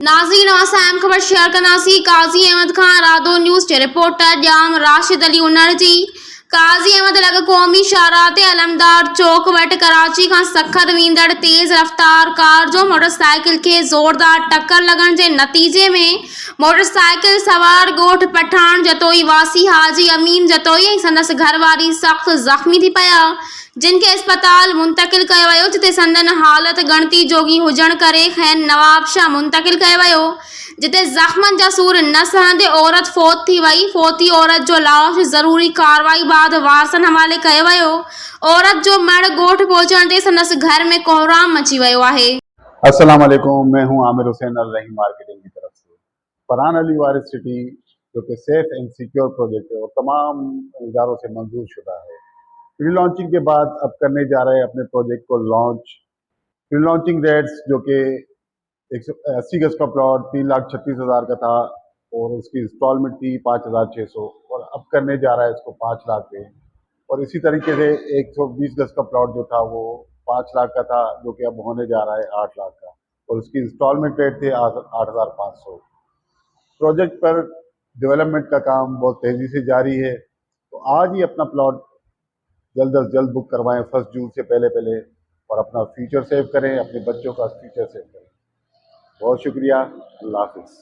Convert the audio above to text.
नाज़रीन अहम खबर शेयर कनासी काज़ी अहमद खान रादो न्यूज़ के रिपोर्टर जाम राशिद अली उन्नड़ जी। काज़ी अहमद लग क़ौमी शाहराह ते अलमदार चौक वटि कराची खां सखत वेंदड़ तेज़ रफ़्तार कार जो मोटरसाइकिल के ज़ोरदार टक्कर लगण के नतीजे में मोटरसाइकिल सवार ॻोठ पठान जतोई वासी हाजी अमीन जतोई ऐं संदसि घरवारी सख़्त ज़ख़्मी थी पिया, जिनके अस्पताल मुंतकिल किया वियो, जिते संदन हालत गणती जोगी हुजण करे खैन नवाबशाह मुंतकिल किया वियो, जिते ज़ख़्मनि जा सूर न सहंदे औरत फौत थी वई। फौती औरत जो लाश ज़रूरी कार्रवाई बाद वारसन हवाले किया वियो। औरत जो मड़ ॻोठ पहुचण ते संदसि घर में कोहराम मची वियो आहे। अस्सलाम वालेकुम, मैं हूं आमिर हुसैन अल रहीम मार्केटिंग की तरफ से। फरहान अली वारिस सिटी जो कि सेफ एंड सिक्योर प्रोजेक्ट है और तमाम इदारों से मंजूर शुदा है, प्री लॉन्चिंग के बाद अब करने जा रहे हैं अपने प्रोजेक्ट को लॉन्च। प्री लॉन्चिंग रेट्स जो कि 180 गज का प्लॉट 3,36,000 का था और उसकी इंस्टॉलमेंट थी 5,600 और अब करने जा रहा है इसको 5 लाख पे। और इसी तरीके से 120 गज का प्लॉट जो था वो 5 लाख का था, जो कि अब होने जा रहा है 8 लाख का और उसकी इंस्टॉलमेंट रेट थे 8,500। प्रोजेक्ट पर डेवलपमेंट का काम बहुत तेज़ी से जारी है, तो आज ही अपना प्लॉट जल्द अज जल्द बुक करवाएं 1 जून से पहले और अपना फ्यूचर सेव करें, अपने बच्चों का फ्यूचर सेव करें। बहुत शुक्रिया, अल्लाह हाफिज़।